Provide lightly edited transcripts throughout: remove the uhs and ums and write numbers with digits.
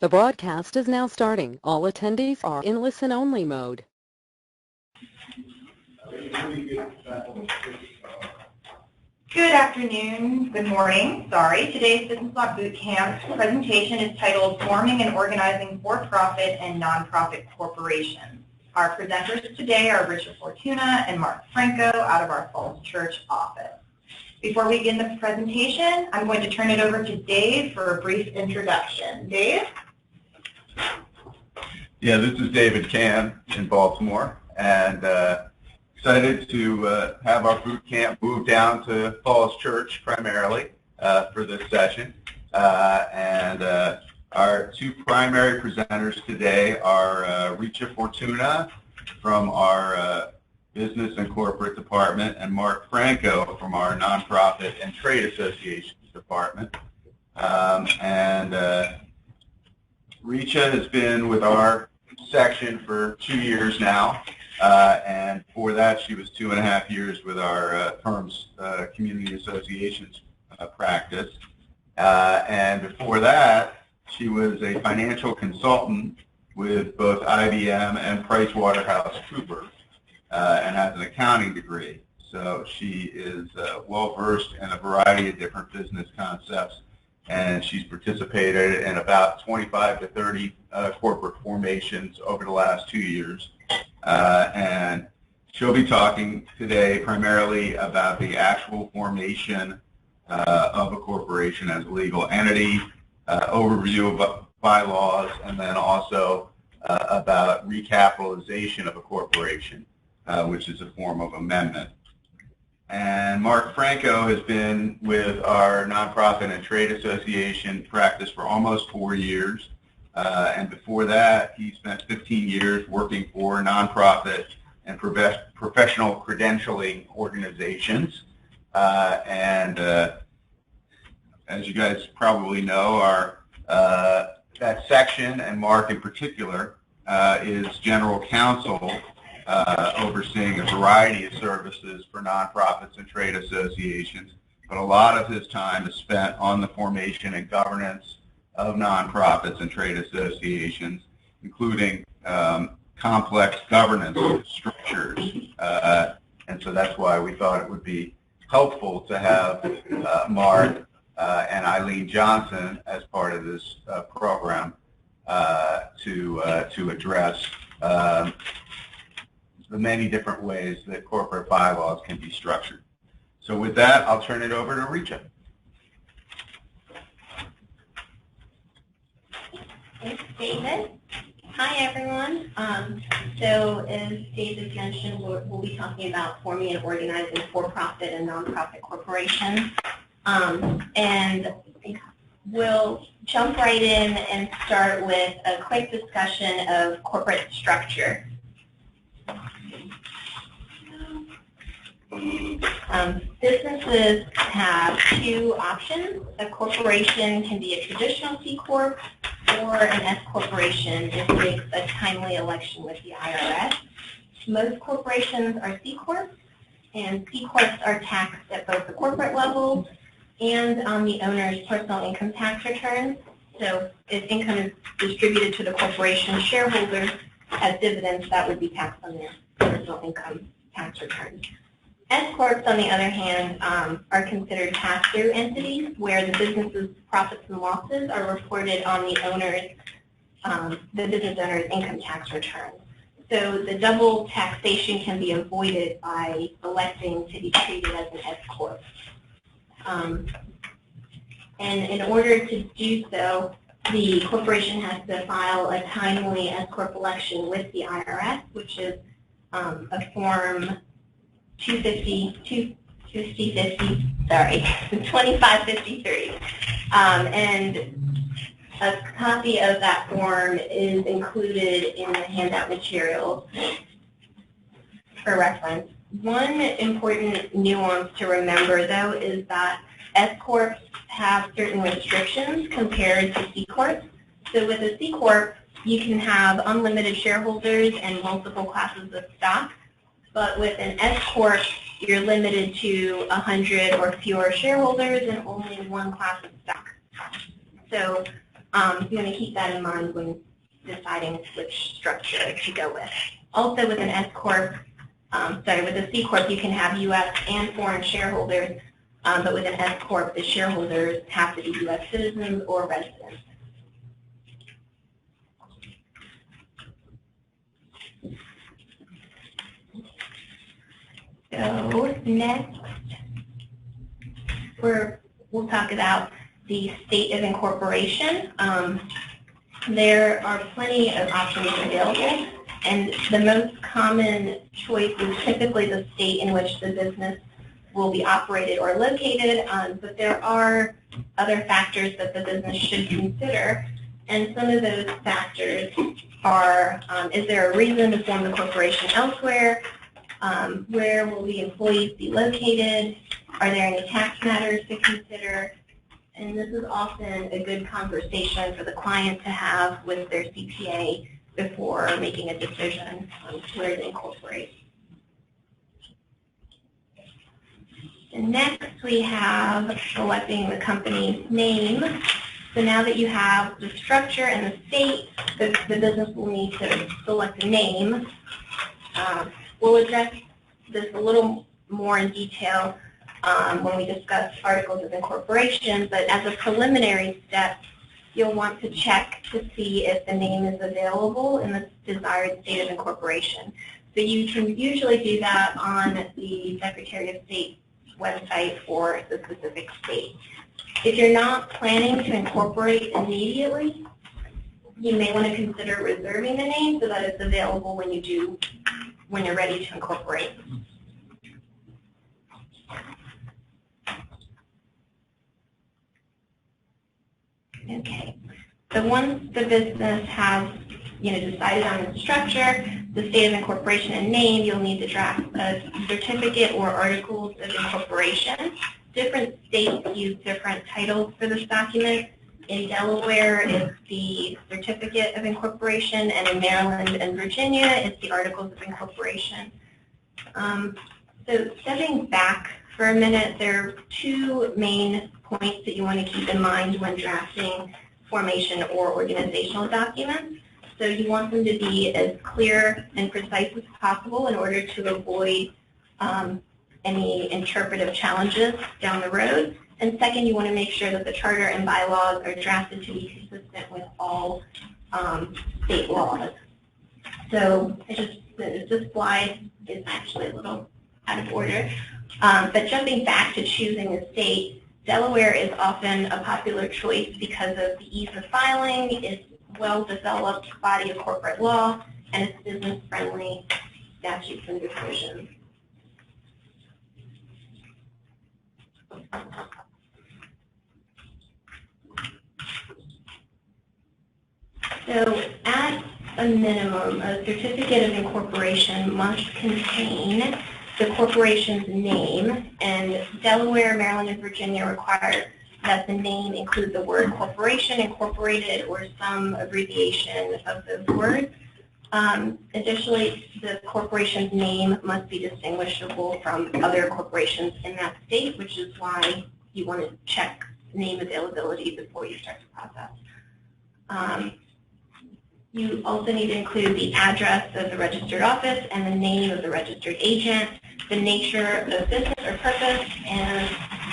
The broadcast is now starting. All attendees are in listen-only mode. Good afternoon, good morning, sorry. Today's Business Law Boot Camp presentation is titled Forming and Organizing For-Profit and Nonprofit Corporations. Our presenters today are Richard Fortuna and Mark Franco out of our Falls Church office. Before we begin the presentation, I'm going to turn it over to Dave for a brief introduction. Dave? Yeah, this is David Can in Baltimore, and excited to have our boot camp move down to Falls Church primarily for this session. Our two primary presenters today are Richard Fortuna from our Business and Corporate Department and Mark Franco from our Nonprofit and Trade Associations Department. Richa has been with our section for 2 years now, and before that she was 2.5 years with our firm's community associations practice. And before that, she was a financial consultant with both IBM and PricewaterhouseCoopers, and has an accounting degree. So she is well-versed in a variety of different business concepts, and she's participated in about 25 to 30 corporate formations over the last 2 years. And she'll be talking today primarily about the actual formation of a corporation as a legal entity, overview of bylaws, and then also about recapitalization of a corporation, which is a form of amendment. And Mark Franco has been with our Nonprofit and Trade Association practice for almost 4 years. And before that, he spent 15 years working for nonprofit and professional credentialing organizations. As you guys probably know, that section, and Mark in particular, is general counsel overseeing a variety of services for nonprofits and trade associations, but a lot of his time is spent on the formation and governance of nonprofits and trade associations, including complex governance structures. And so that's why we thought it would be helpful to have Mark and Eileen Johnson as part of this program to address the many different ways that corporate bylaws can be structured. So with that, I'll turn it over to Richa. Thanks, David. Hi, everyone. So as David mentioned, we'll be talking about forming and organizing for-profit and nonprofit corporations. And we'll jump right in and start with a quick discussion of corporate structure. Businesses have two options. A corporation can be a traditional C Corp or an S corporation if it makes a timely election with the IRS. Most corporations are C Corps, and C Corps are taxed at both the corporate level and on the owner's personal income tax returns. So if income is distributed to the corporation shareholders as dividends, that would be taxed on their personal income tax returns. S Corps, on the other hand, are considered pass-through entities where the business's profits and losses are reported on the business owner's income tax return. So the double taxation can be avoided by electing to be treated as an S Corp. And in order to do so, the corporation has to file a timely S Corp election with the IRS, which is a form 2553. And a copy of that form is included in the handout materials for reference. One important nuance to remember, though, is that S Corps have certain restrictions compared to C Corps. So with a C Corp, you can have unlimited shareholders and multiple classes of stock. But with an S Corp, you're limited to 100 or fewer shareholders and only one class of stock. So You want to keep that in mind when deciding which structure to go with. Also with an S-Corp, with a C-Corp, you can have U.S. and foreign shareholders, but with an S-Corp, the shareholders have to be U.S. citizens or residents. So next, we'll talk about the state of incorporation. There are plenty of options available, and the most common choice is typically the state in which the business will be operated or located, but there are other factors that the business should consider, and some of those factors are, is there a reason to form the corporation elsewhere? Where will the employees be located? Are there any tax matters to consider? And this is often a good conversation for the client to have with their CPA before making a decision on where to incorporate. And next we have selecting the company's name. So now that you have the structure and the state, the business will need to select a name. We'll address this a little more in detail when we discuss articles of incorporation, but as a preliminary step, you'll want to check to see if the name is available in the desired state of incorporation. So you can usually do that on the Secretary of State's website for the specific state. If you're not planning to incorporate immediately, you may want to consider reserving the name so that it's available when you're ready to incorporate. Okay, so once the business has decided on its structure, the state of incorporation and name, you'll need to draft a certificate or articles of incorporation. Different states use different titles for this document. In Delaware, it's the Certificate of Incorporation, and in Maryland and Virginia, it's the Articles of Incorporation. So stepping back for a minute, there are two main points that you want to keep in mind when drafting formation or organizational documents. So you want them to be as clear and precise as possible in order to avoid any interpretive challenges down the road. And second, you want to make sure that the charter and bylaws are drafted to be consistent with all state laws. So this slide is actually a little out of order. But jumping back to choosing a state, Delaware is often a popular choice because of the ease of filing, its well-developed body of corporate law, and its business-friendly statutes and provisions. So at a minimum, a certificate of incorporation must contain the corporation's name, and Delaware, Maryland, and Virginia require that the name include the word corporation, incorporated, or some abbreviation of those words. Additionally, the corporation's name must be distinguishable from other corporations in that state, which is why you want to check name availability before you start the process. You also need to include the address of the registered office and the name of the registered agent, the nature of business or purpose, and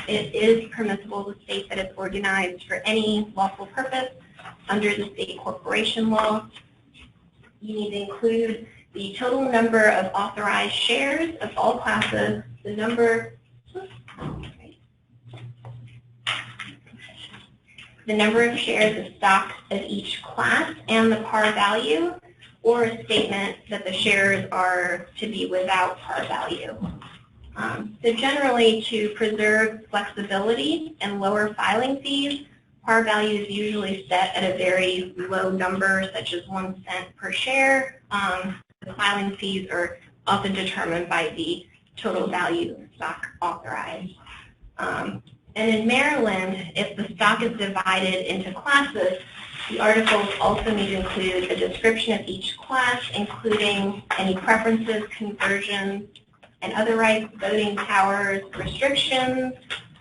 it is permissible to state that it's organized for any lawful purpose under the state corporation law. You need to include the total number of authorized shares of all classes, the number of shares of stock of each class, and the par value, or a statement that the shares are to be without par value. So generally, to preserve flexibility and lower filing fees, par value is usually set at a very low number, such as 1 cent per share. The filing fees are often determined by the total value of stock authorized. And in Maryland, if the stock is divided into classes, the articles also need to include a description of each class, including any preferences, conversions, and other rights, voting powers, restrictions,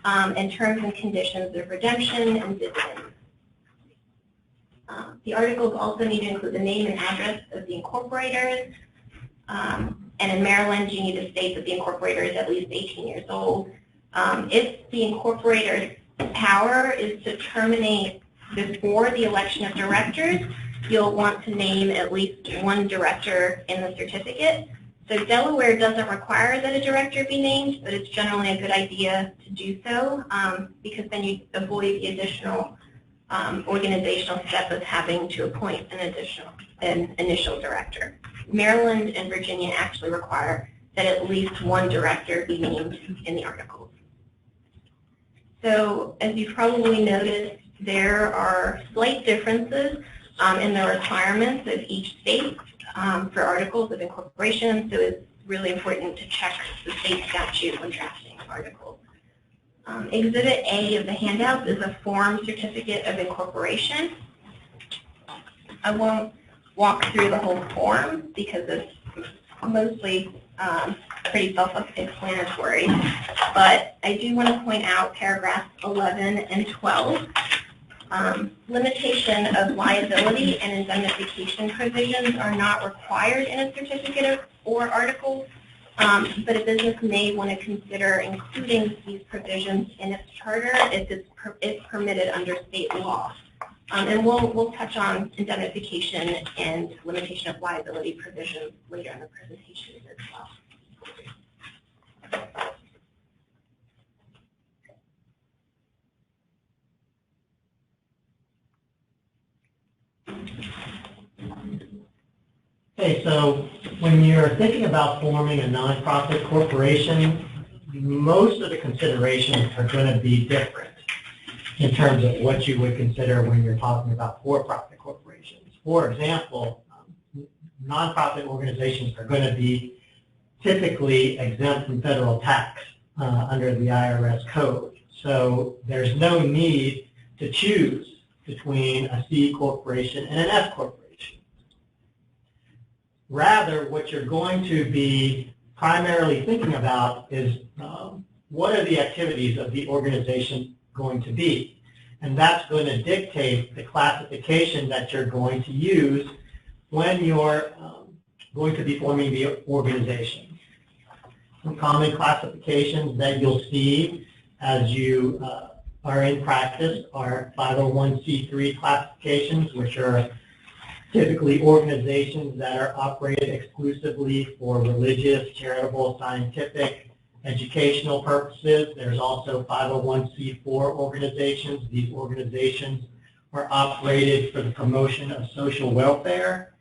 and terms and conditions of redemption and dividends. The articles also need to include the name and address of the incorporators. And in Maryland, you need to state that the incorporator is at least 18 years old. If the incorporator's power is to terminate before the election of directors, you'll want to name at least one director in the certificate. So Delaware doesn't require that a director be named, but it's generally a good idea to do so because then you avoid the additional organizational step of having to appoint an initial director. Maryland and Virginia actually require that at least one director be named in the articles. So as you probably noticed, there are slight differences in the requirements of each state for articles of incorporation, so it's really important to check the state statute when drafting articles. Exhibit A of the handouts is a form certificate of incorporation. I won't walk through the whole form because it's mostly pretty self-explanatory, but I do want to point out paragraphs 11 and 12. Limitation of liability and indemnification provisions are not required in a certificate or article, but a business may want to consider including these provisions in its charter if it's permitted under state law. And we'll touch on indemnification and limitation of liability provisions later in the presentation as well. Okay, so when you're thinking about forming a nonprofit corporation, most of the considerations are going to be different in terms of what you would consider when you're talking about for-profit corporations. For example, nonprofit organizations are going to be typically exempt from federal tax under the IRS code. So there's no need to choose between a C corporation and an F corporation. Rather, what you're going to be primarily thinking about is what are the activities of the organization going to be? And that's going to dictate the classification that you're going to use when you're going to be forming the organization. Some common classifications that you'll see as you are in practice are 501c3 classifications, which are typically organizations that are operated exclusively for religious, charitable, scientific, educational purposes. There's also 501c4 organizations. These organizations are operated for the promotion of social welfare.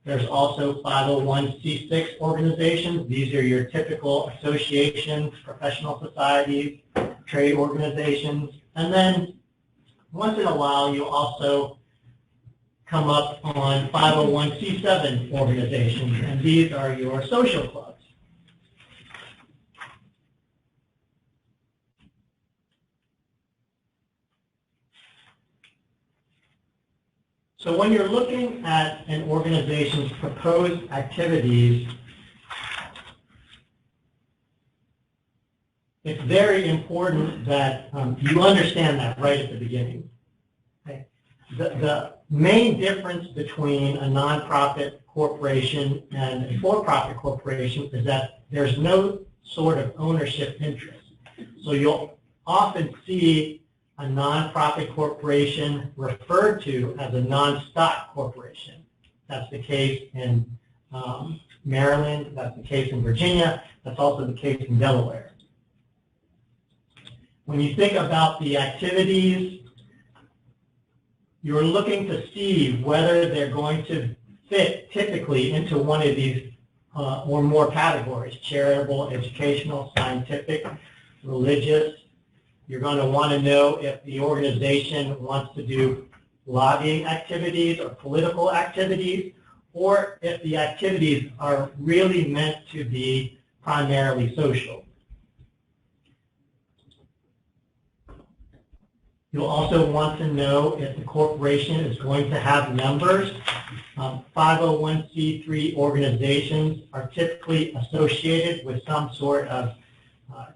There's also 501c6 organizations. These are your typical associations, professional societies, trade organizations. And then once in a while, you also come up on 501c7 organizations, and these are your social clubs. So when you're looking at an organization's proposed activities, it's very important that you understand that right at the beginning. Okay? The main difference between a nonprofit corporation and a for-profit corporation is that there's no sort of ownership interest. So you'll often see a nonprofit corporation referred to as a Nonstock corporation. That's the case in Maryland, that's the case in Virginia, that's also the case in Delaware. When you think about the activities, you're looking to see whether they're going to fit typically into one of these or more categories: charitable, educational, scientific, religious. You're going to want to know if the organization wants to do lobbying activities or political activities, or if the activities are really meant to be primarily social. You'll also want to know if the corporation is going to have members. 501c3 organizations are typically associated with some sort of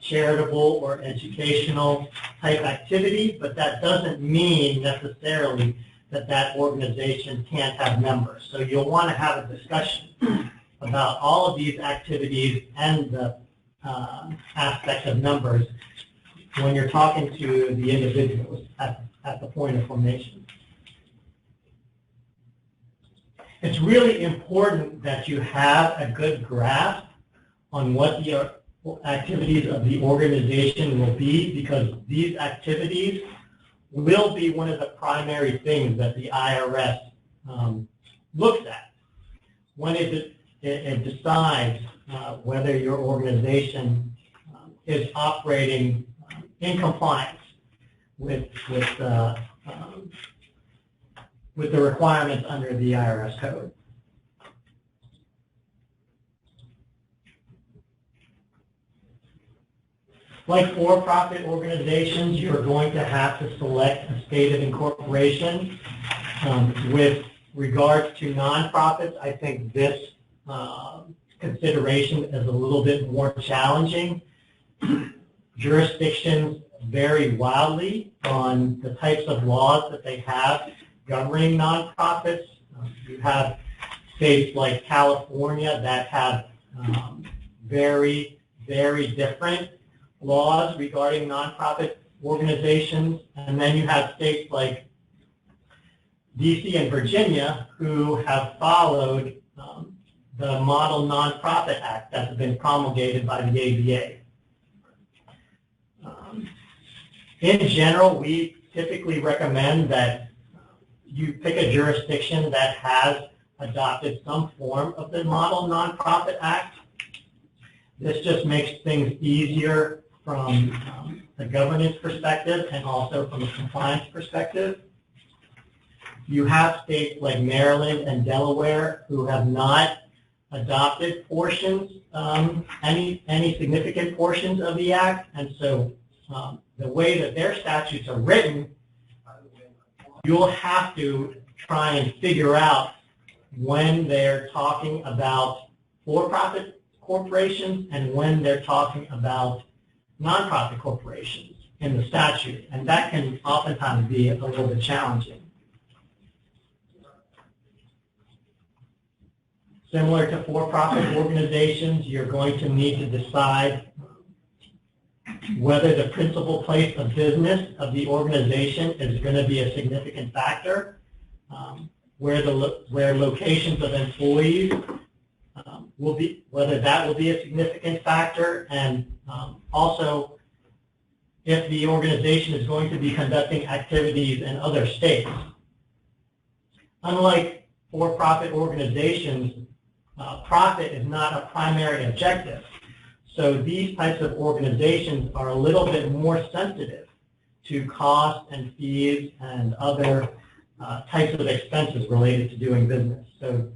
charitable or educational type activity, but that doesn't mean necessarily that that organization can't have members. So you'll want to have a discussion about all of these activities and the aspects of members when you're talking to the individuals at the point of formation. It's really important that you have a good grasp on what the activities of the organization will be, because these activities will be one of the primary things that the IRS looks at when it decides whether your organization is operating in compliance with the requirements under the IRS code. Like for-profit organizations, you're going to have to select a state of incorporation. With regards to nonprofits, I think this consideration is a little bit more challenging. Jurisdictions vary wildly on the types of laws that they have governing nonprofits. You have states like California that have very, very different laws regarding nonprofit organizations, and then you have states like DC and Virginia who have followed the Model Nonprofit Act that's been promulgated by the ABA. In general, we typically recommend that you pick a jurisdiction that has adopted some form of the Model Nonprofit Act. This just makes things easier from a governance perspective and also from a compliance perspective. You have states like Maryland and Delaware who have not adopted portions, any significant portions of the Act, and so the way that their statutes are written, you'll have to try and figure out when they're talking about for-profit corporations and when they're talking about nonprofit corporations in the statute, and that can oftentimes be a little bit challenging. Similar to for-profit organizations, you're going to need to decide whether the principal place of business of the organization is going to be a significant factor, where locations of employees will be, whether that will be a significant factor, and also if the organization is going to be conducting activities in other states. Unlike for-profit organizations, profit is not a primary objective. So these types of organizations are a little bit more sensitive to costs and fees and other types of expenses related to doing business. So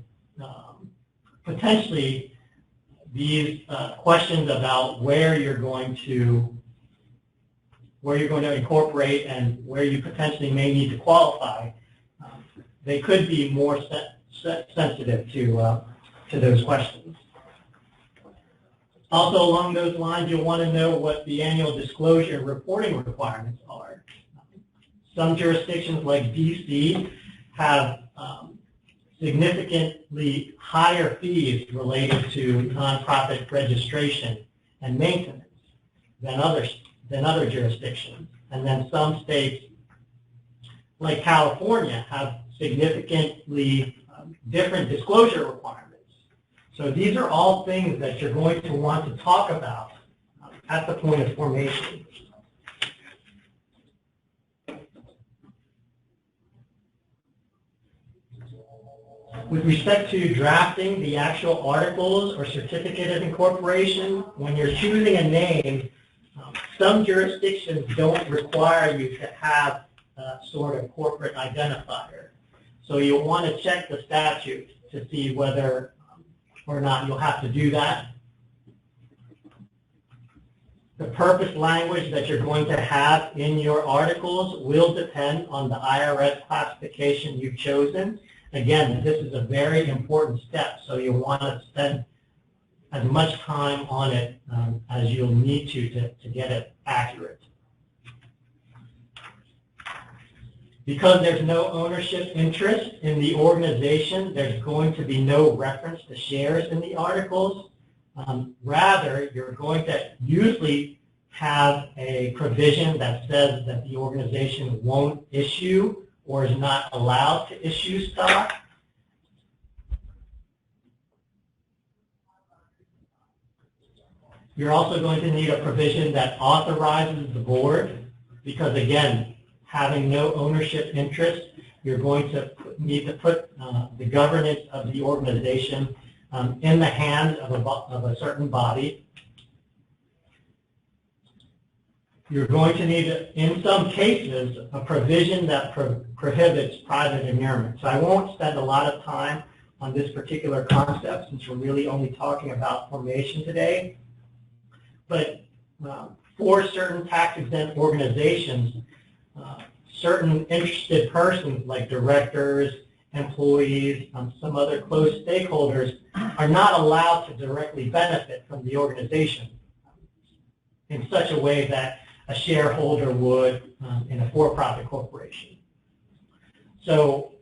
potentially these questions about where you're going to incorporate and where you potentially may need to qualify, they could be more sensitive to those questions. Also along those lines, you'll want to know what the annual disclosure and reporting requirements are. Some jurisdictions like DC have significantly higher fees related to nonprofit registration and maintenance than other jurisdictions. And then some states like California have significantly different disclosure requirements. So these are all things that you're going to want to talk about at the point of formation. With respect to drafting the actual articles or certificate of incorporation, when you're choosing a name, some jurisdictions don't require you to have a sort of corporate identifier. So you'll want to check the statute to see whether or not you'll have to do that. The purpose language that you're going to have in your articles will depend on the IRS classification you've chosen. Again, this is a very important step, so you'll want to spend as much time on it as you'll need to get it accurate. Because there's no ownership interest in the organization, there's going to be no reference to shares in the articles. Rather, you're going to usually have a provision that says that the organization won't issue or is not allowed to issue stock. You're also going to need a provision that authorizes the board, because again, having no ownership interest, you're going to need to put the governance of the organization in the hands of a certain body. You're going to need, in some cases, a provision that prohibits private immurement. So I won't spend a lot of time on this particular concept since we're really only talking about formation today. But for certain tax-exempt organizations, certain interested persons like directors, employees, some other close stakeholders are not allowed to directly benefit from the organization in such a way that a shareholder would in a for-profit corporation. So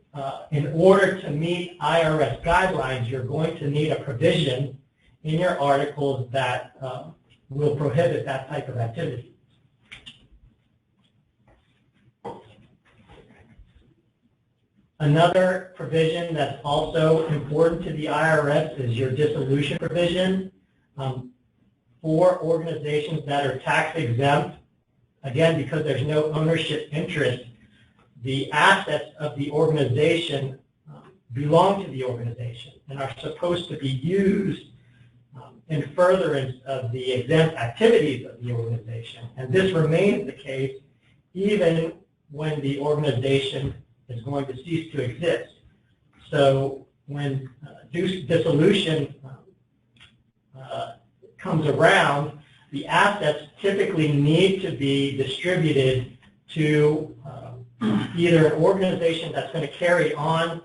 in order to meet IRS guidelines, you're going to need a provision in your articles that will prohibit that type of activity. Another provision that's also important to the IRS is your dissolution provision. For organizations that are tax exempt, again, because there's no ownership interest, the assets of the organization belong to the organization and are supposed to be used in furtherance of the exempt activities of the organization. And this remains the case even when the organization is going to cease to exist. So when dissolution comes around, the assets typically need to be distributed to either an organization that's going to carry on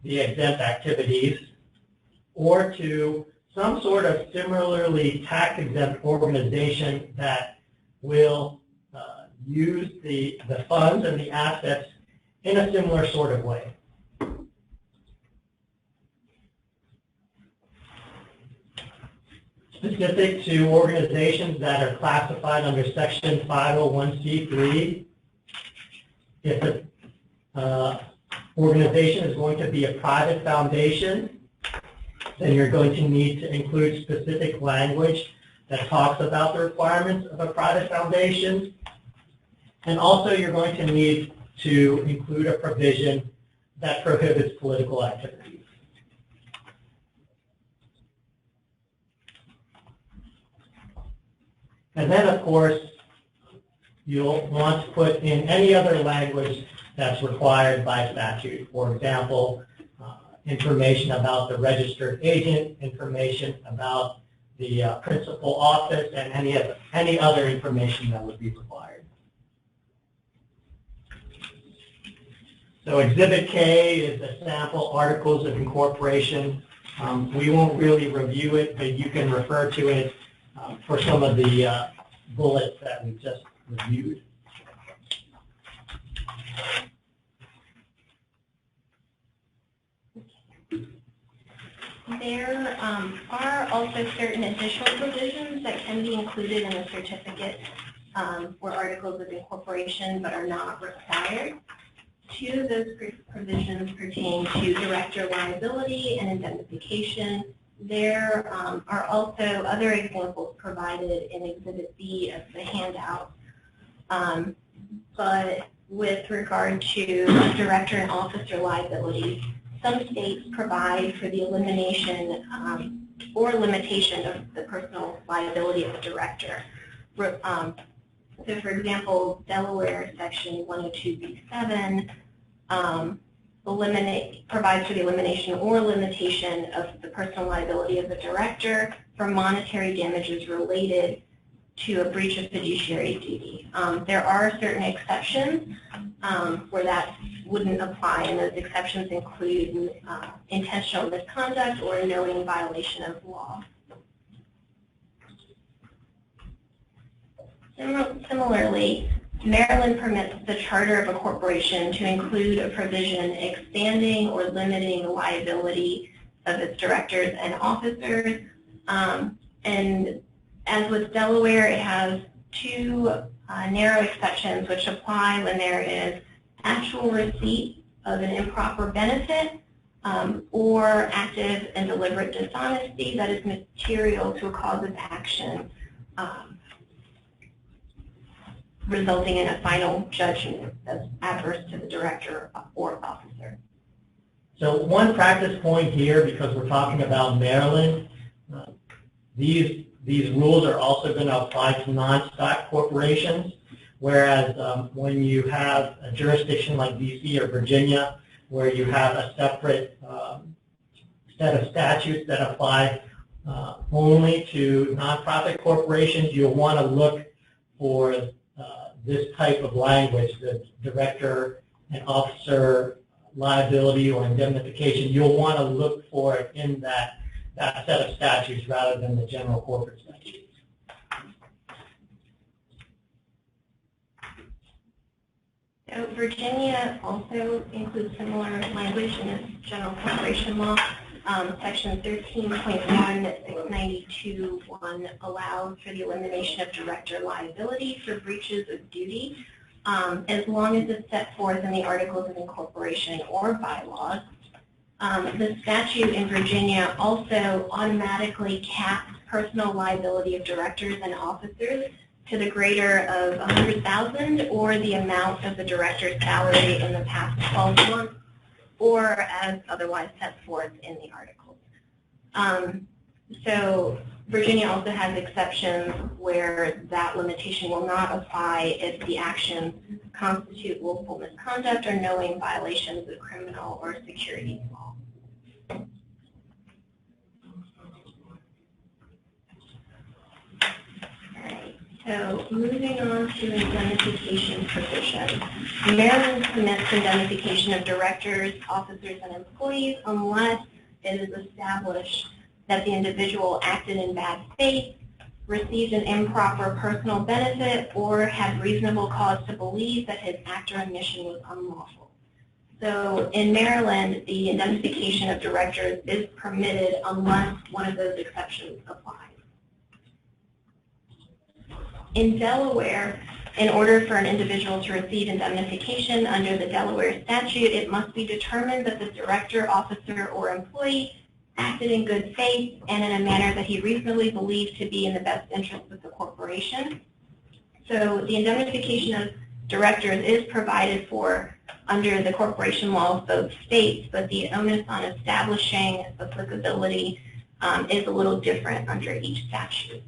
the exempt activities or to some sort of similarly tax-exempt organization that will use the funds and the assets in a similar sort of way. Specific to organizations that are classified under Section 501c3, if the organization is going to be a private foundation, then you're going to need to include specific language that talks about the requirements of a private foundation. And also you're going to need to include a provision that prohibits political activities. And then, of course, you'll want to put in any other language that's required by statute. For example, information about the registered agent, information about the principal office, and any other information that would be required. So Exhibit K is the sample articles of incorporation. We won't really review it, but you can refer to it for some of the bullets that we just reviewed. There are also certain additional provisions that can be included in a certificate for articles of incorporation but are not required. Two of those provisions pertain to director liability and indemnification. There are also other examples provided in Exhibit B of the handout. But with regard to director and officer liability, some states provide for the elimination or limitation of the personal liability of the director. So, for example, Delaware Section 102B7 provides for the elimination or limitation of the personal liability of the director for monetary damages related to a breach of fiduciary duty. There are certain exceptions where that wouldn't apply, and those exceptions include intentional misconduct or a knowing violation of law. Similarly, Maryland permits the charter of a corporation to include a provision expanding or limiting the liability of its directors and officers. And as with Delaware, it has two narrow exceptions which apply when there is actual receipt of an improper benefit or active and deliberate dishonesty that is material to a cause of action resulting in a final judgment that's adverse to the director or officer. So one practice point here, because we're talking about Maryland, these rules are also going to apply to non-stock corporations, whereas when you have a jurisdiction like DC or Virginia, where you have a separate set of statutes that apply only to nonprofit corporations, you'll want to look for this type of language, the director and officer liability or indemnification. You'll want to look for it in that set of statutes rather than the general corporate statutes. So Virginia also includes similar language in its general corporation law. Section 13.192(1) allows for the elimination of director liability for breaches of duty as long as it's set forth in the Articles of Incorporation or Bylaws. The statute in Virginia also automatically caps personal liability of directors and officers to the greater of $100,000 or the amount of the director's salary in the past 12 months, or as otherwise set forth in the articles. So Virginia also has exceptions where that limitation will not apply if the actions constitute willful misconduct or knowing violations of criminal or securities law. So moving on to indemnification provisions. Maryland permits indemnification of directors, officers, and employees unless it is established that the individual acted in bad faith, received an improper personal benefit, or had reasonable cause to believe that his act or omission was unlawful. So in Maryland, the indemnification of directors is permitted unless one of those exceptions applies. In Delaware, in order for an individual to receive indemnification under the Delaware statute, it must be determined that the director, officer, or employee acted in good faith and in a manner that he reasonably believed to be in the best interest of the corporation. So the indemnification of directors is provided for under the corporation law of both states, but the onus on establishing applicability is a little different under each statute.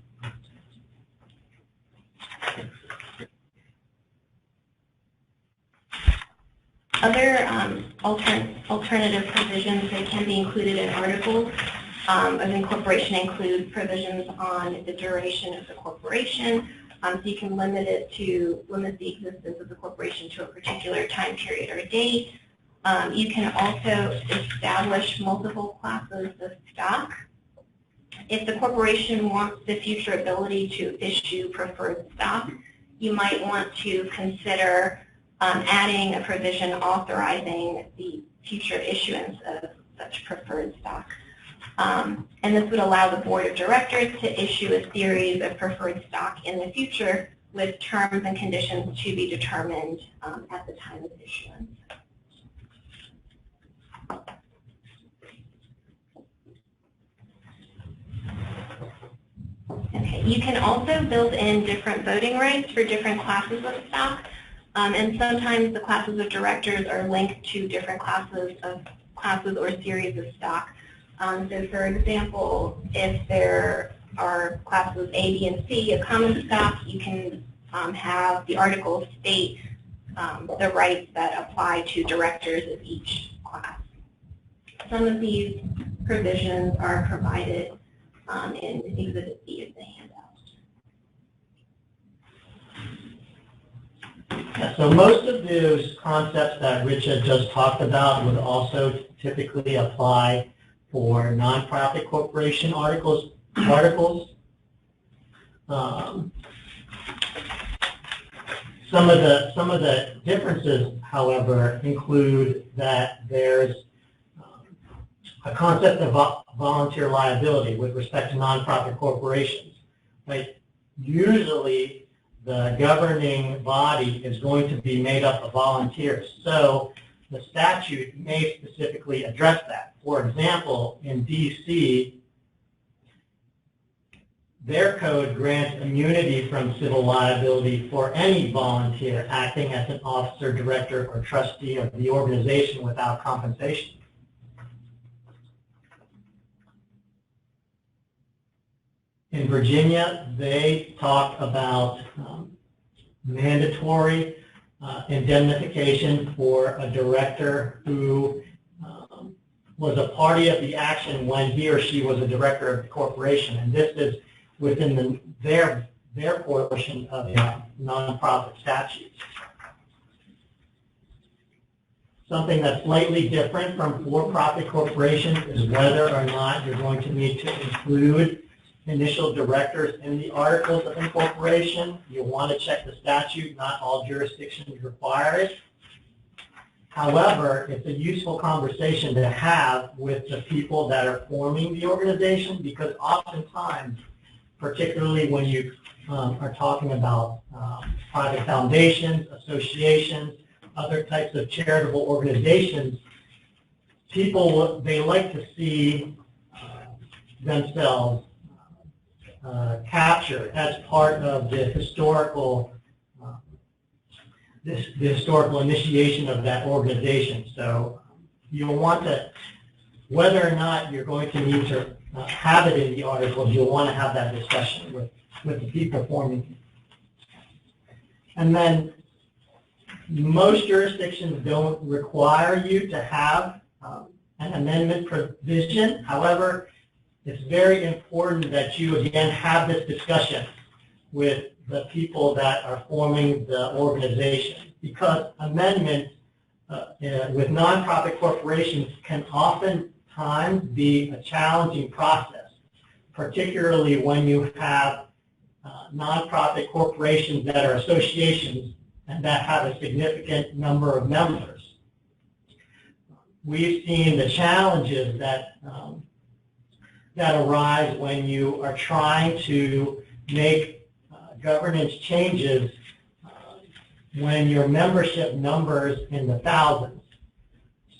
Other alternative provisions that can be included in articles of incorporation include provisions on the duration of the corporation. So you can limit the existence of the corporation to a particular time period or date. You can also establish multiple classes of stock. If the corporation wants the future ability to issue preferred stock, you might want to consider adding a provision authorizing the future issuance of such preferred stock. And this would allow the board of directors to issue a series of preferred stock in the future with terms and conditions to be determined at the time of issuance. Okay. You can also build in different voting rights for different classes of stock. And sometimes the classes of directors are linked to different classes or series of stock. So for example, if there are classes A, B, and C of common stock, you can have the articles state the rights that apply to directors of each class. Some of these provisions are provided in Exhibit B of the handout. So most of those concepts that Rich had just talked about would also typically apply for nonprofit corporation articles. Some of the differences, however, include that there's a concept of volunteer liability with respect to nonprofit corporations. Right? Usually, the governing body is going to be made up of volunteers. So the statute may specifically address that. For example, in D.C., their code grants immunity from civil liability for any volunteer acting as an officer, director, or trustee of the organization without compensation. In Virginia, they talk about mandatory indemnification for a director who was a party of the action when he or she was a director of the corporation, and this is within their portion of nonprofit statutes. Something that's slightly different from for-profit corporations is whether or not you're going to need to include initial directors in the articles of incorporation. You want to check the statute. Not all jurisdictions require it. However, it's a useful conversation to have with the people that are forming the organization, because oftentimes, particularly when you are talking about private foundations, associations, other types of charitable organizations, people, they like to see themselves captured as part of the historical the historical initiation of that organization. So you'll want to, whether or not you're going to need to have it in the articles, you'll want to have that discussion with the people forming it. And then most jurisdictions don't require you to have an amendment provision. However, it's very important that you, again, have this discussion with the people that are forming the organization, because amendments with nonprofit corporations can oftentimes be a challenging process, particularly when you have nonprofit corporations that are associations and that have a significant number of members. We've seen the challenges that arise when you are trying to make governance changes when your membership numbers in the thousands.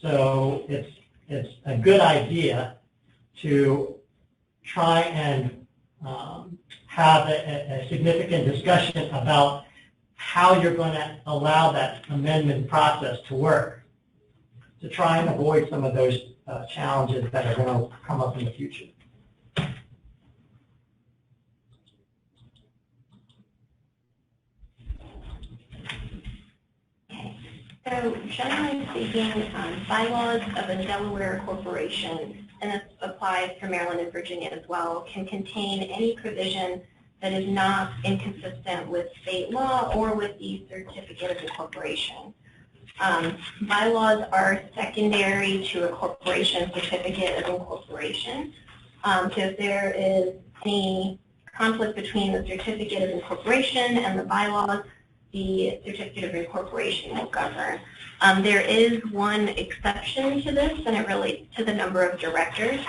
So it's a good idea to try and have a significant discussion about how you're going to allow that amendment process to work, to try and avoid some of those challenges that are going to come up in the future. So generally speaking, bylaws of a Delaware corporation, and this applies to Maryland and Virginia as well, can contain any provision that is not inconsistent with state law or with the certificate of incorporation. Bylaws are secondary to a corporation certificate of incorporation. So if there is any conflict between the certificate of incorporation and the bylaws, the certificate of incorporation will govern. There is one exception to this, and it relates to the number of directors.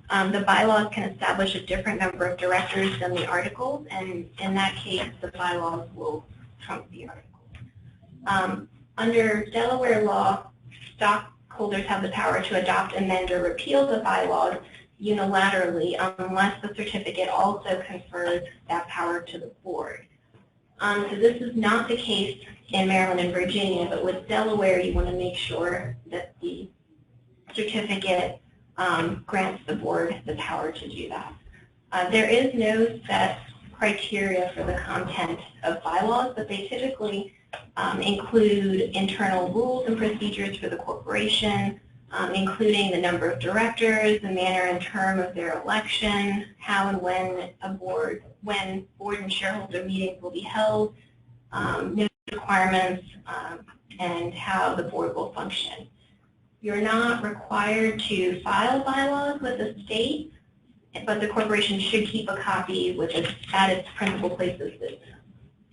The bylaws can establish a different number of directors than the articles, and in that case, the bylaws will trump the articles. Under Delaware law, stockholders have the power to adopt, amend, or repeal the bylaws unilaterally unless the certificate also confers that power to the board. So this is not the case in Maryland and Virginia, but with Delaware, you want to make sure that the certificate grants the board the power to do that. There is no set criteria for the content of bylaws, but they typically include internal rules and procedures for the corporation, including the number of directors, the manner and term of their election, how and when board and shareholder meetings will be held, new requirements, and how the board will function. You're not required to file bylaws with the state, but the corporation should keep a copy at its principal place of business.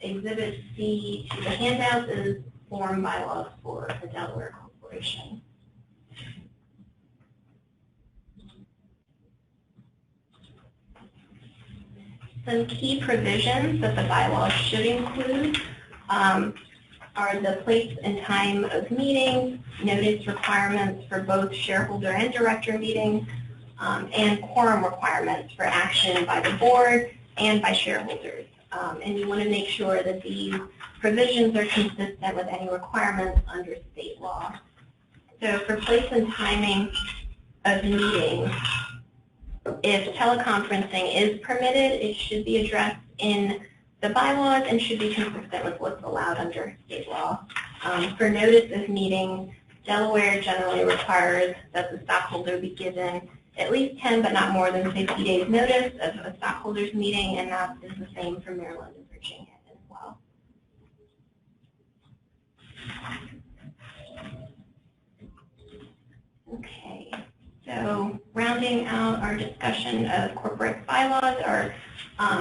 Exhibit C to the handouts is form bylaws for a Delaware corporation. Some key provisions that the bylaws should include are the place and time of meetings, notice requirements for both shareholder and director meetings, and quorum requirements for action by the board and by shareholders. And you want to make sure that these provisions are consistent with any requirements under state law. So for place and timing of meetings, if teleconferencing is permitted, it should be addressed in the bylaws and should be consistent with what's allowed under state law. For notice of meeting, Delaware generally requires that the stockholder be given at least 10 but not more than 50 days notice of a stockholders meeting, and that is the same for Maryland and Virginia as well. Okay, so rounding out our discussion of corporate bylaws are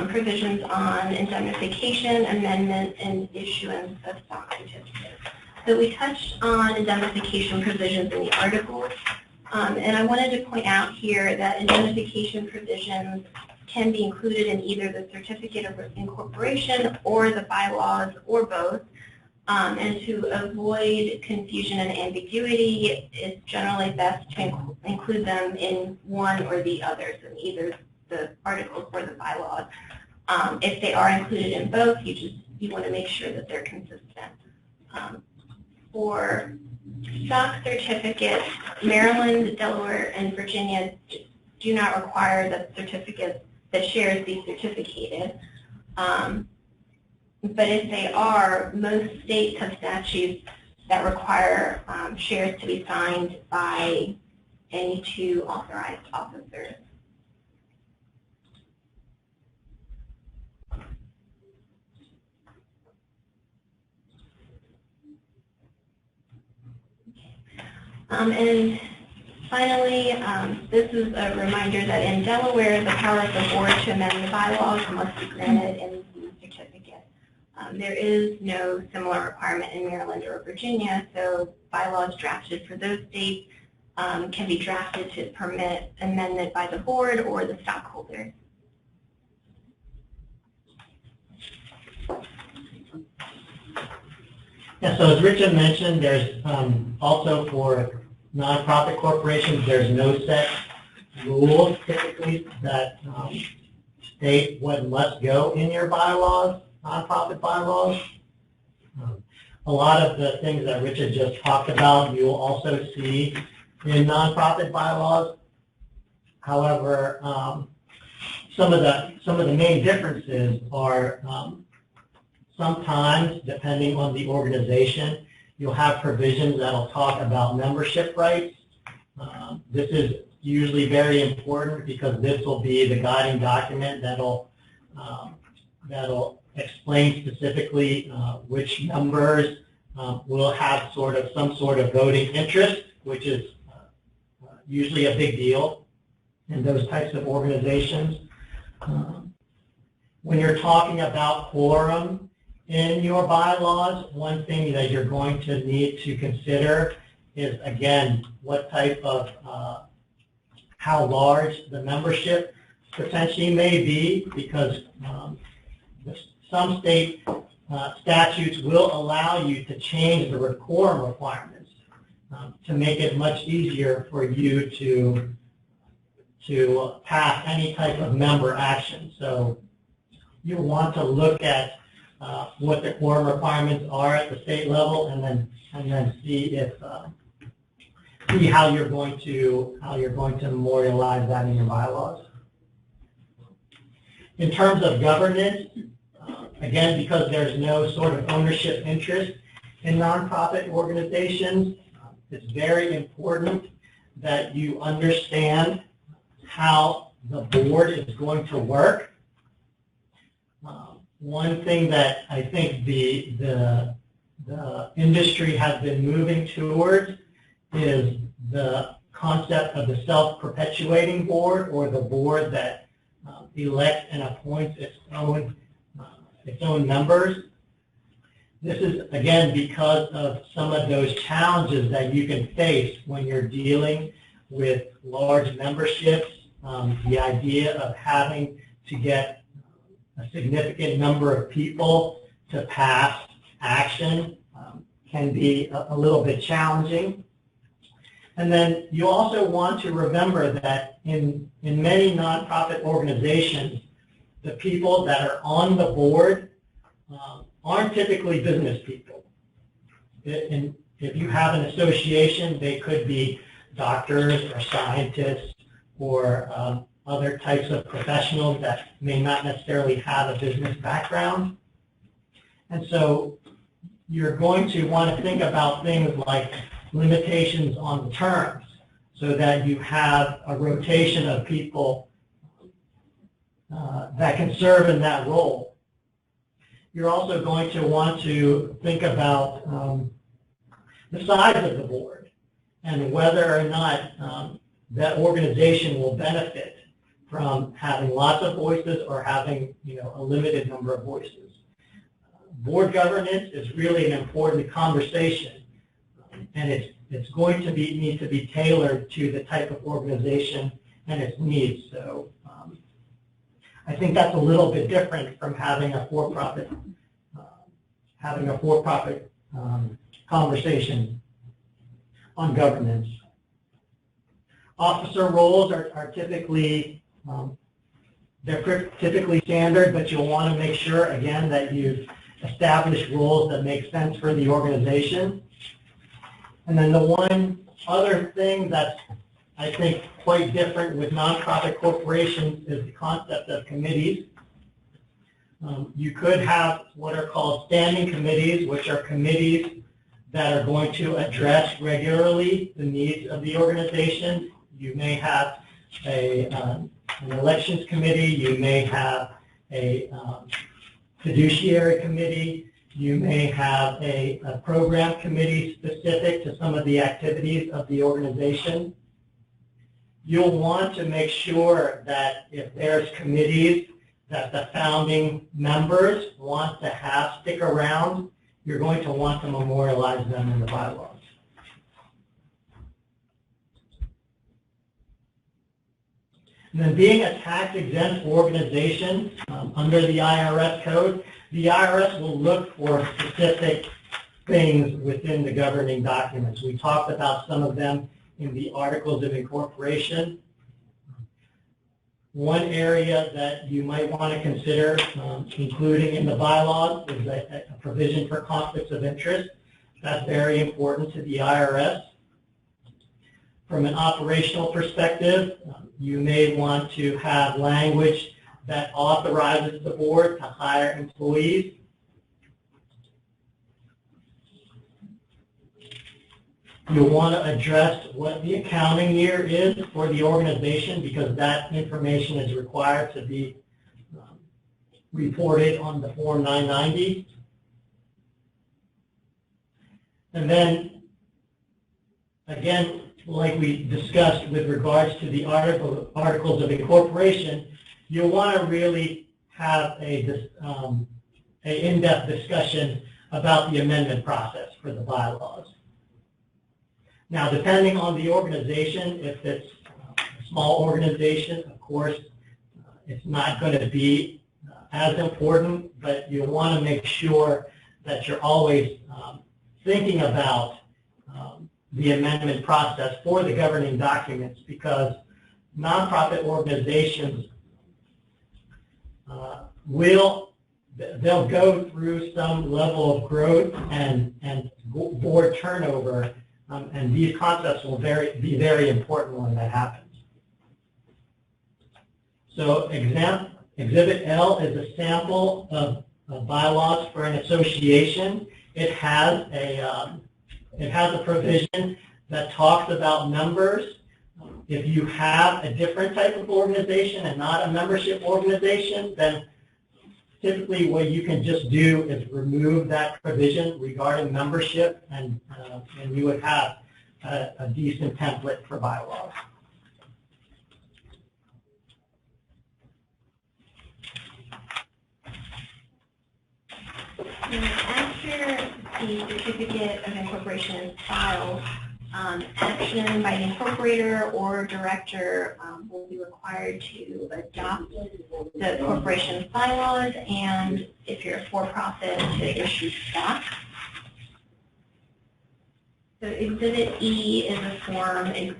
provisions on indemnification, amendment, and issuance of stock certificates. So we touched on indemnification provisions in the articles, and I wanted to point out here that indemnification provisions can be included in either the certificate of incorporation or the bylaws or both. And to avoid confusion and ambiguity, it's generally best to include them in one or the other, so either the articles or the bylaws. If they are included in both, you want to make sure that they're consistent. For stock certificates, Maryland, Delaware, and Virginia do not require that shares be certificated. But if they are, most states have statutes that require shares to be signed by any two authorized officers. And finally, this is a reminder that in Delaware, the power of the board to amend the bylaws must be granted in the certificate. There is no similar requirement in Maryland or Virginia, so bylaws drafted for those states can be drafted to permit amendment by the board or the stockholders. Yeah, so as Richard mentioned, there's also for nonprofit corporations, there's no set rules typically that state what must go in your bylaws, nonprofit bylaws. A lot of the things that Richard just talked about, you'll also see in nonprofit bylaws. However, some of the main differences are sometimes, depending on the organization, you'll have provisions that'll talk about membership rights. This is usually very important because this will be the guiding document that'll explain specifically which members will have some sort of voting interest, which is usually a big deal in those types of organizations. When you're talking about quorum in your bylaws, one thing that you're going to need to consider is, again, what type of, how large the membership potentially may be, because some state statutes will allow you to change the quorum requirements to make it much easier for you to pass any type of member action. So you want to look at what the quorum requirements are at the state level, and then see how you're going to memorialize that in your bylaws. In terms of governance, again, because there's no sort of ownership interest in nonprofit organizations, it's very important that you understand how the board is going to work. One thing that I think the industry has been moving towards is the concept of the self-perpetuating board, or the board that elects and appoints its own members. This is, again, because of some of those challenges that you can face when you're dealing with large memberships. The idea of having to get a significant number of people to pass action can be a little bit challenging. And then you also want to remember that in many nonprofit organizations, the people that are on the board aren't typically business people. And if you have an association, they could be doctors or scientists or other types of professionals that may not necessarily have a business background. And so you're going to want to think about things like limitations on the terms so that you have a rotation of people that can serve in that role. You're also going to want to think about the size of the board and whether or not that organization will benefit from having lots of voices or having, a limited number of voices. Board governance is really an important conversation, and it's going to need to be tailored to the type of organization and its needs. So I think that's a little bit different from having a for-profit conversation on governance. Officer roles are typically they're typically standard, but you'll want to make sure again that you've established roles that make sense for the organization. And then the one other thing that's, I think, quite different with nonprofit corporations is the concept of committees. You could have what are called standing committees, which are committees that are going to address regularly the needs of the organization. You may have an elections committee. You may have a fiduciary committee. You may have a program committee specific to some of the activities of the organization. You'll want to make sure that if there's committees that the founding members want to have stick around, you're going to want to memorialize them in the bylaws. And then being a tax-exempt organization under the IRS code, the IRS will look for specific things within the governing documents. We talked about some of them in the Articles of Incorporation. One area that you might want to consider including in the bylaws is a provision for conflicts of interest. That's very important to the IRS. From an operational perspective, you may want to have language that authorizes the board to hire employees. You'll want to address what the accounting year is for the organization because that information is required to be reported on the Form 990. And then, again, like we discussed with regards to the Articles of Incorporation, you'll want to really have a in-depth discussion about the amendment process for the bylaws. Now, depending on the organization, if it's a small organization, of course, it's not going to be as important, but you want to make sure that you're always thinking about the amendment process for the governing documents because nonprofit organizations they'll go through some level of growth and board turnover. And these concepts will be very important when that happens. So Exhibit L is a sample of bylaws for an association. It has a provision that talks about members. If you have a different type of organization and not a membership organization, then typically what you can just do is remove that provision regarding membership and you would have a decent template for bylaws. After after the certificate of incorporation is filed, action by the incorporator or director will be required to adopt the corporation's bylaws, and if you're a for-profit, to issue stock. So Exhibit E is a form,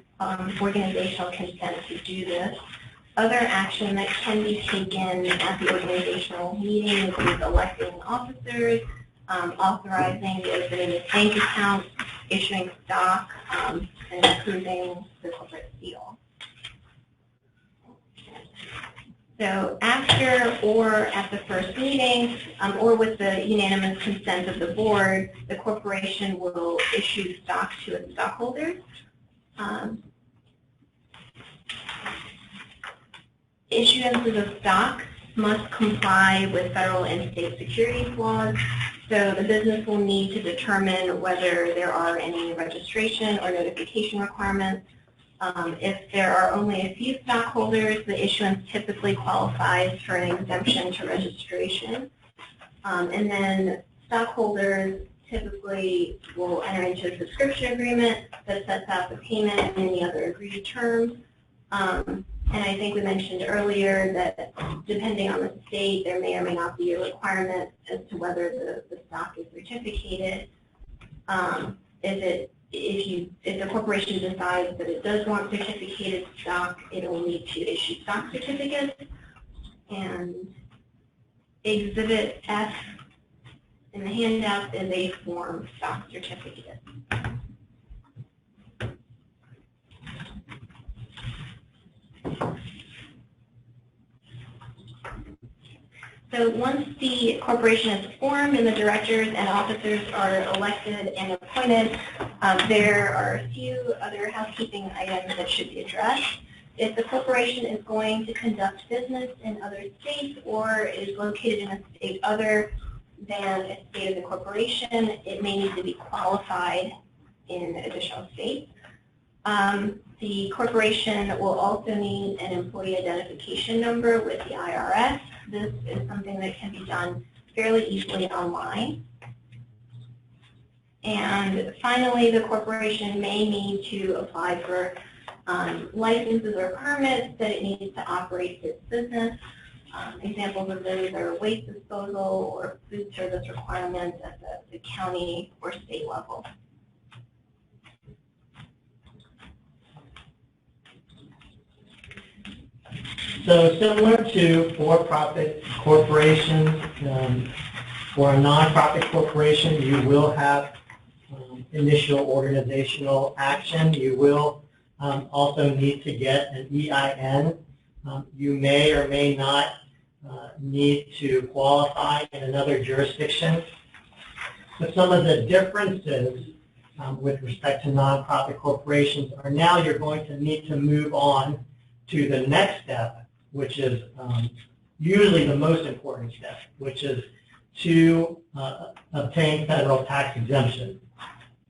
organizational consent to do this. Other action that can be taken at the organizational meeting includes electing officers, authorizing the opening of bank accounts, issuing stock, and approving the corporate seal. So after or at the first meeting, or with the unanimous consent of the board, the corporation will issue stock to its stockholders. Issuances of stock must comply with federal and state securities laws. So the business will need to determine whether there are any registration or notification requirements. If there are only a few stockholders, the issuance typically qualifies for an exemption to registration. And then stockholders typically will enter into a subscription agreement that sets out the payment and any other agreed terms. And I think we mentioned earlier that depending on the state, there may or may not be a requirement as to whether the stock is certificated. If the corporation decides that it does want certificated stock, it will need to issue stock certificates. And Exhibit F in the handout is a form stock certificate. So once the corporation is formed and the directors and officers are elected and appointed, there are a few other housekeeping items that should be addressed. If the corporation is going to conduct business in other states or is located in a state other than a state of the corporation, it may need to be qualified in additional states. The corporation will also need an employee identification number with the IRS. This is something that can be done fairly easily online. And finally, the corporation may need to apply for licenses or permits that it needs to operate its business. Examples of those are waste disposal or food service requirements at the county or state level. So similar to for-profit corporations, for a nonprofit corporation, you will have initial organizational action. You will also need to get an EIN. You may or may not need to qualify in another jurisdiction. But some of the differences with respect to nonprofit corporations are now you're going to need to move on to the next step, which is usually the most important step, which is to obtain federal tax exemption.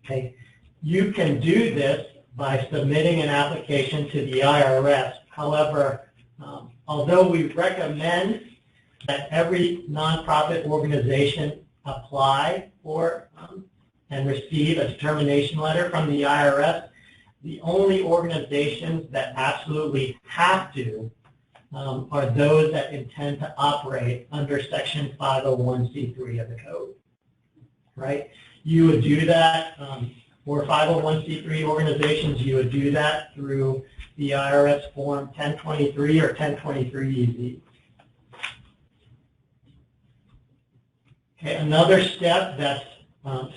Okay, you can do this by submitting an application to the IRS. However, although we recommend that every nonprofit organization apply for and receive a determination letter from the IRS, the only organizations that absolutely have to are those that intend to operate under Section 501c3 of the code, right? You would do that for 501c3 organizations. You would do that through the IRS Form 1023 or 1023-EZ. Okay, another step that's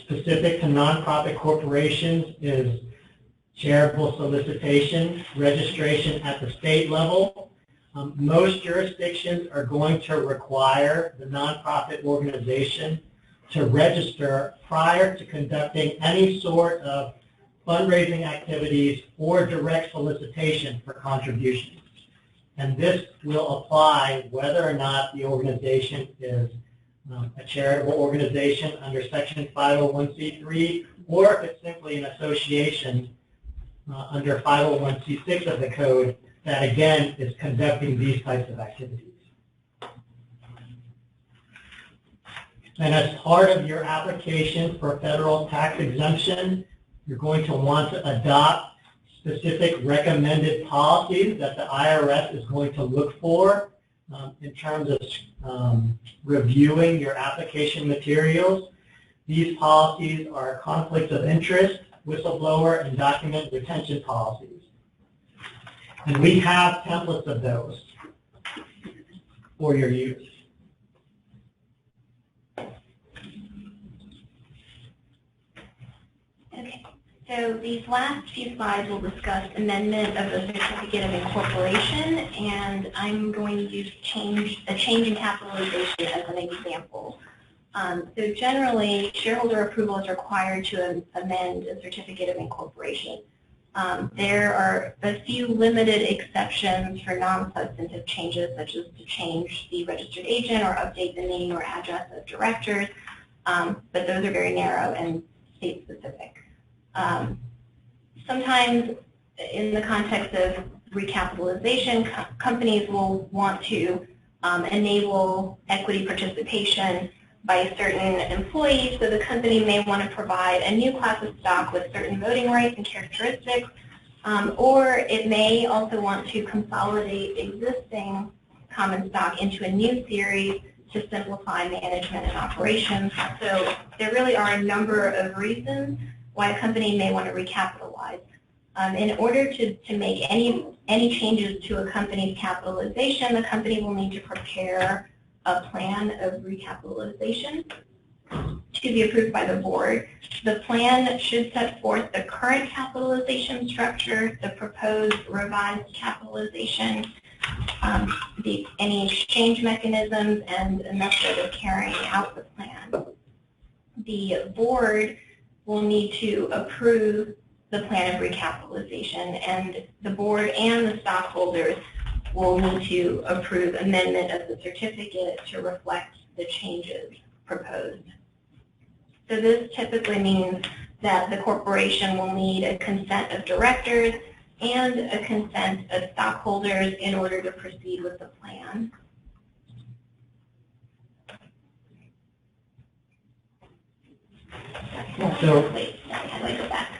specific to nonprofit corporations is charitable solicitation, registration at the state level. Most jurisdictions are going to require the nonprofit organization to register prior to conducting any sort of fundraising activities or direct solicitation for contributions. And this will apply whether or not the organization is a charitable organization under Section 501c3 or if it's simply an association under 501c6 of the code that, again, is conducting these types of activities. And as part of your application for federal tax exemption, you're going to want to adopt specific recommended policies that the IRS is going to look for in terms of reviewing your application materials. These policies are conflicts of interest, whistleblower, and document retention policies. And we have templates of those for your use. Okay, so these last few slides will discuss amendment of the certificate of incorporation, and I'm going to use a change in capitalization as an example. So generally, shareholder approval is required to amend a certificate of incorporation. There are a few limited exceptions for non-substantive changes, such as to change the registered agent or update the name or address of directors, but those are very narrow and state-specific. Sometimes, in the context of recapitalization, companies will want to enable equity participation by certain employees, so the company may want to provide a new class of stock with certain voting rights and characteristics, or it may also want to consolidate existing common stock into a new series to simplify management and operations. So there really are a number of reasons why a company may want to recapitalize. In order to make any changes to a company's capitalization, the company will need to prepare a plan of recapitalization to be approved by the board. The plan should set forth the current capitalization structure, the proposed revised capitalization, any exchange mechanisms, and a method of carrying out the plan. The board will need to approve the plan of recapitalization, and the board and the stockholders will need to approve amendment of the certificate to reflect the changes proposed. So this typically means that the corporation will need a consent of directors and a consent of stockholders in order to proceed with the plan. So, wait, how do I go back?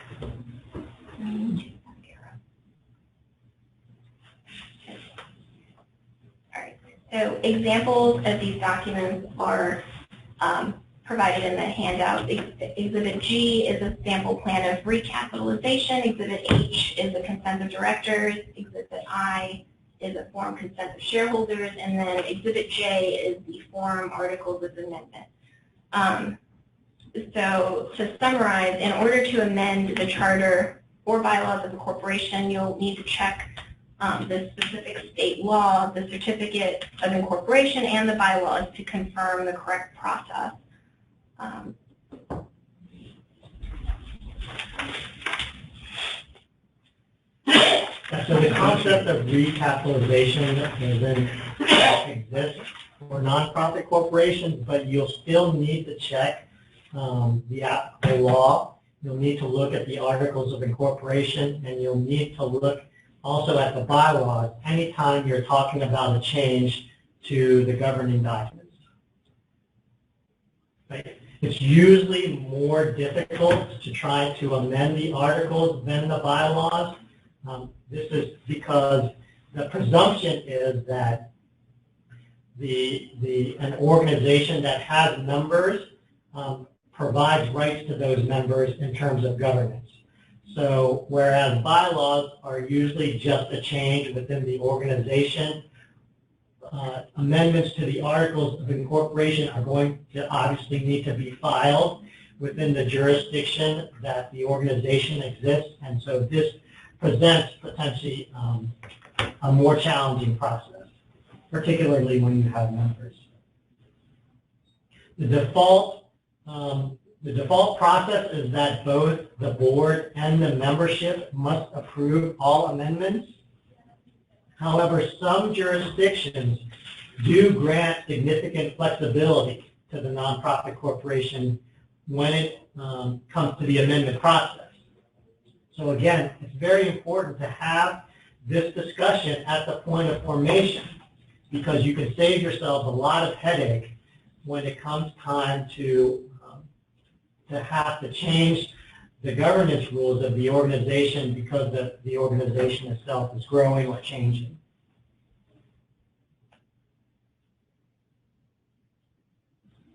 So examples of these documents are provided in the handout. Exhibit G is a sample plan of recapitalization. Exhibit H is a consent of directors. Exhibit I is a form consent of shareholders. And then Exhibit J is the form articles of amendment. So to summarize, in order to amend the charter or bylaws of the corporation, you'll need to check the specific state law, the certificate of incorporation, and the bylaws to confirm the correct process. So the concept of recapitalization exists for nonprofit corporations, but you'll still need to check the applicable law. You'll need to look at the articles of incorporation, and you'll need to look also at the bylaws anytime you're talking about a change to the governing documents. Right? It's usually more difficult to try to amend the articles than the bylaws. This is because the presumption is that an organization that has members provides rights to those members in terms of governance. So whereas bylaws are usually just a change within the organization, amendments to the articles of incorporation are going to obviously need to be filed within the jurisdiction that the organization exists, and so this presents potentially a more challenging process, particularly when you have members. The default process is that both the board and the membership must approve all amendments. However, some jurisdictions do grant significant flexibility to the nonprofit corporation when it comes to the amendment process. So again, it's very important to have this discussion at the point of formation, because you can save yourselves a lot of headache when it comes time to have to change the governance rules of the organization because the organization itself is growing or changing.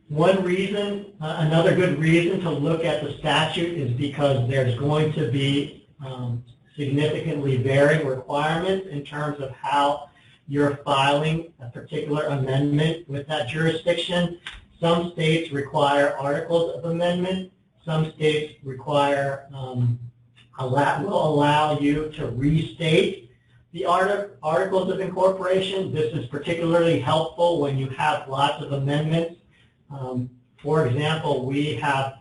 One reason, another good reason to look at the statute is because there's going to be significantly varying requirements in terms of how you're filing a particular amendment with that jurisdiction. Some states require articles of amendment. Some states require, will allow you to restate the articles of incorporation. This is particularly helpful when you have lots of amendments. For example, we have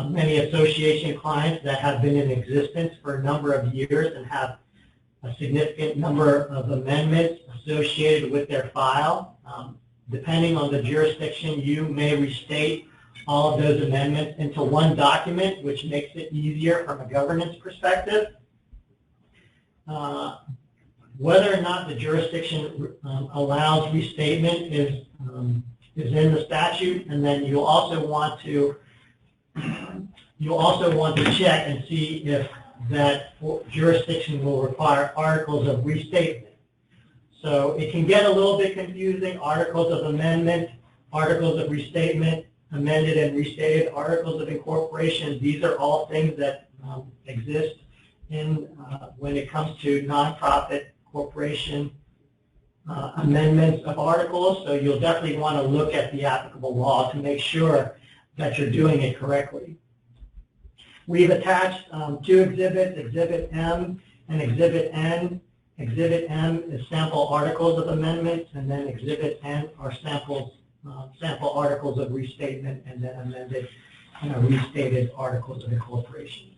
many association clients that have been in existence for a number of years and have a significant number of amendments associated with their file. Depending on the jurisdiction, you may restate all of those amendments into one document, which makes it easier from a governance perspective. Whether or not the jurisdiction allows restatement is in the statute, and then you also want to check and see if that jurisdiction will require articles of restatement. So it can get a little bit confusing. Articles of amendment, articles of restatement, amended and restated articles of incorporation. These are all things that exist in when it comes to nonprofit corporation amendments of articles. So you'll definitely want to look at the applicable law to make sure that you're doing it correctly. We've attached two exhibits, Exhibit M and Exhibit N. Exhibit M is sample articles of amendments, and then Exhibit N are sample articles of restatement, and then amended and restated articles of incorporation.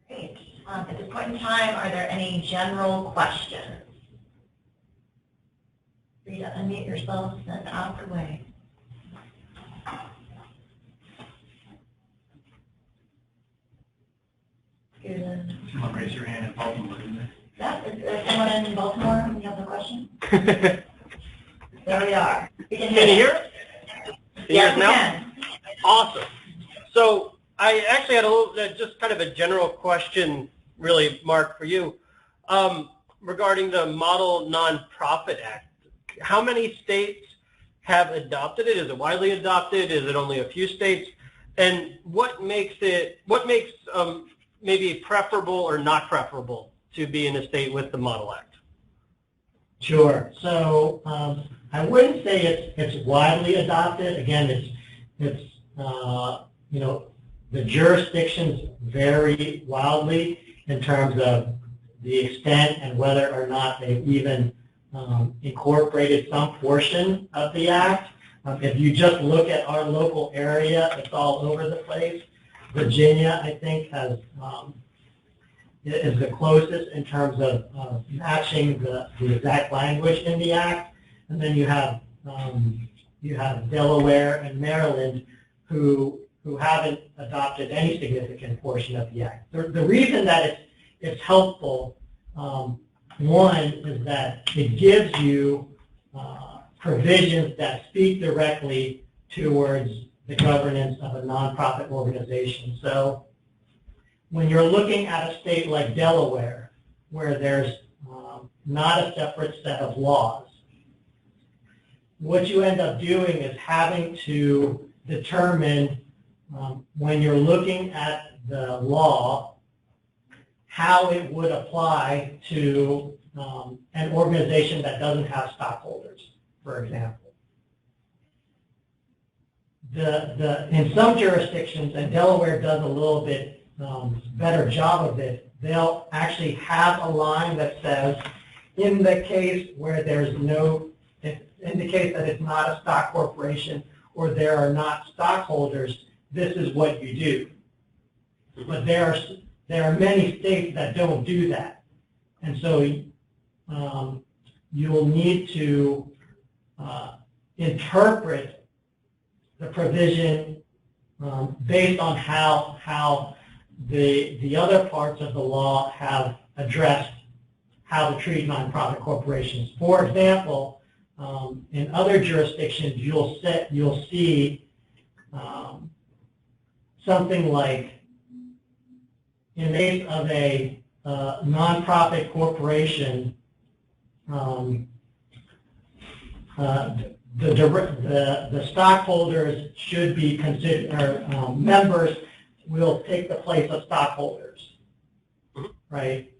Great. At this point in time, are there any general questions? Rita, unmute yourself and ask away. Good. Someone raise your hand in Baltimore, didn't they? Yeah, is there someone in Baltimore who has a question? There we are. We can Can you hear us? Yes, we can. Awesome. So I actually had a little, just kind of a general question, really, Mark, for you, regarding the Model Nonprofit Act. How many states have adopted it? Is it widely adopted? Is it only a few states? And what makes maybe preferable or not preferable to be in a state with the Model Act? Sure. So I wouldn't say it's widely adopted. Again, it's the jurisdictions vary wildly in terms of the extent and whether or not they've even incorporated some portion of the act. If you just look at our local area, it's all over the place. Virginia, I think, is the closest in terms of matching the exact language in the act, and then you have Delaware and Maryland who haven't adopted any significant portion of the act. The reason that it's helpful, one, is that it gives you provisions that speak directly towards the governance of a nonprofit organization. So when you're looking at a state like Delaware, where there's not a separate set of laws, what you end up doing is having to determine when you're looking at the law how it would apply to an organization that doesn't have stockholders, for example. In some jurisdictions, and Delaware does a little bit better job of it, they'll actually have a line that says, in the case where there's no, in the case that it's not a stock corporation or there are not stockholders, this is what you do. But there are many states that don't do that. And so you will need to interpret the provision based on how the other parts of the law have addressed how to treat nonprofit corporations. For example, in other jurisdictions, you'll see something like, in the case of a nonprofit corporation, the stockholders should be considered, or members will take the place of stockholders, right?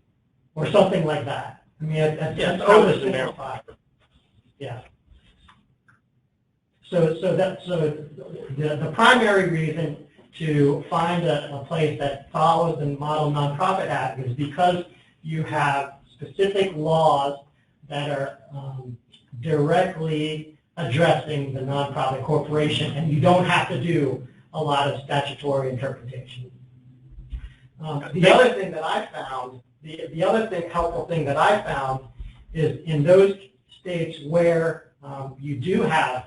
Or something like that. I mean, it's oversimplified. Yeah. So the primary reason to find a place that follows the Model Nonprofit Act is because you have specific laws that are directly addressing the nonprofit corporation, and you don't have to do a lot of statutory interpretation. The other thing that I found, helpful thing that I found is in those states where you do have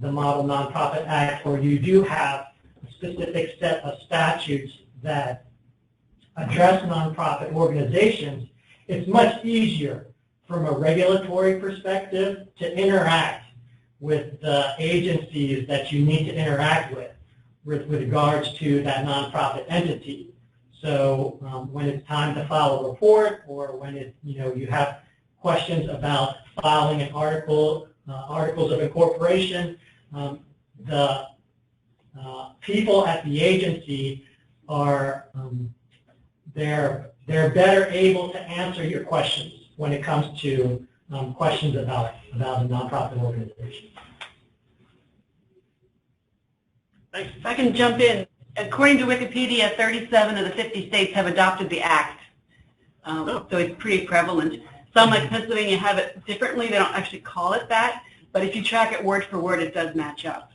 the Model Nonprofit Act, or you do have a specific set of statutes that address nonprofit organizations, it's much easier from a regulatory perspective to interact with the agencies that you need to interact with regards to that nonprofit entity. So when it's time to file a report, or when you have questions about filing an articles of incorporation, the people at the agency are they're better able to answer your questions when it comes to questions about a nonprofit organization. Thanks. If I can jump in, according to Wikipedia, 37 of the 50 states have adopted the Act, so it's pretty prevalent. Some, like Pennsylvania, have it differently. They don't actually call it that, but if you track it word for word, it does match up.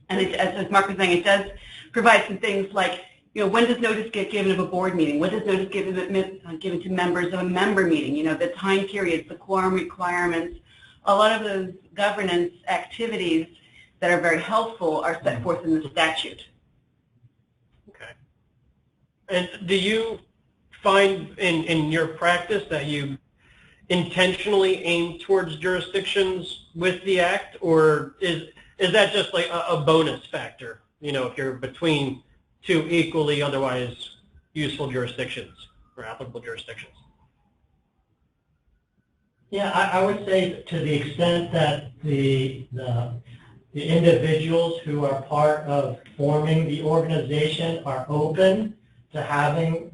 And it, as Mark was saying, it does provide some things like, when does notice get given of a board meeting? When does notice given to members of a member meeting? The time periods, the quorum requirements. A lot of those governance activities that are very helpful are set forth in the statute. Okay. And do you find in your practice that you intentionally aim towards jurisdictions with the Act, or is that just like a bonus factor, if you're between two equally otherwise useful jurisdictions or applicable jurisdictions? Yeah, I would say to the extent that the individuals who are part of forming the organization are open to having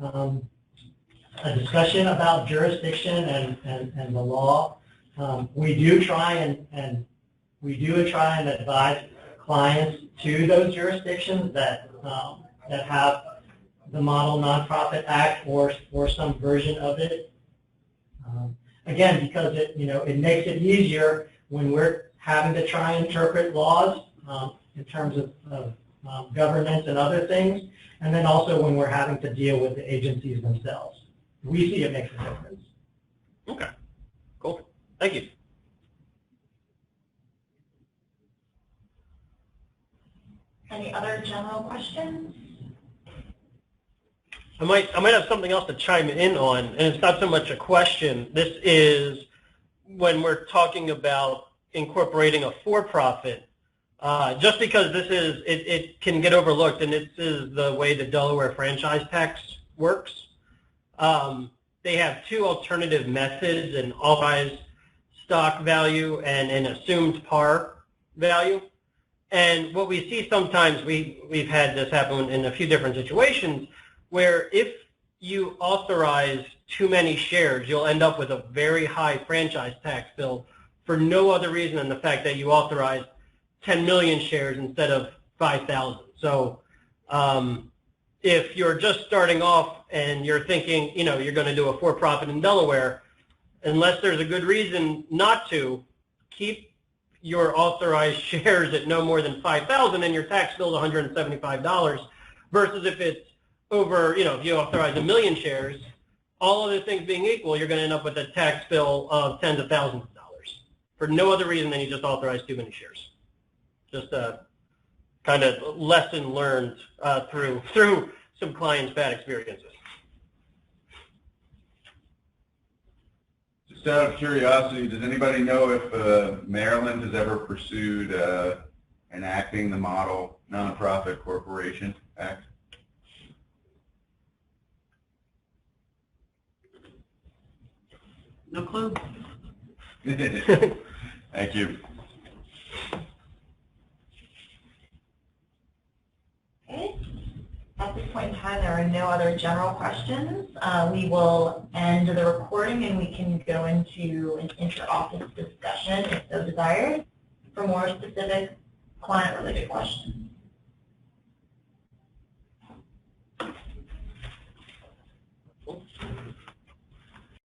a discussion about jurisdiction and the law, we do try and advise clients to those jurisdictions that have the Model Nonprofit Act or some version of it. Again, because it makes it easier when we're having to try and interpret laws in terms of governance and other things, and then also when we're having to deal with the agencies themselves. We see it makes a difference. Okay, cool. Thank you. Any other general questions? I might have something else to chime in on, and it's not so much a question. This is when we're talking about incorporating a for-profit. Just because it can get overlooked, and this is the way the Delaware franchise tax works. They have two alternative methods: an authorized stock value and an assumed par value. And what we see sometimes, we've had this happen in a few different situations, where if you authorize too many shares, you'll end up with a very high franchise tax bill for no other reason than the fact that you authorized 10 million shares instead of 5,000. So if you're just starting off and you're thinking, you're going to do a for-profit in Delaware, unless there's a good reason not to, keep your authorized shares at no more than 5,000 and your tax bill is $175, versus if it's over, if you authorize 1 million shares, all other things being equal, you're going to end up with a tax bill of tens of thousands of dollars for no other reason than you just authorized too many shares. Just a kind of lesson learned through some clients' bad experiences. Just out of curiosity, does anybody know if Maryland has ever pursued enacting the Model Nonprofit Corporation Act? No clue. Thank you. Okay. At this point in time, there are no other general questions. We will end the recording and we can go into an inter-office discussion if so desired for more specific client-related questions.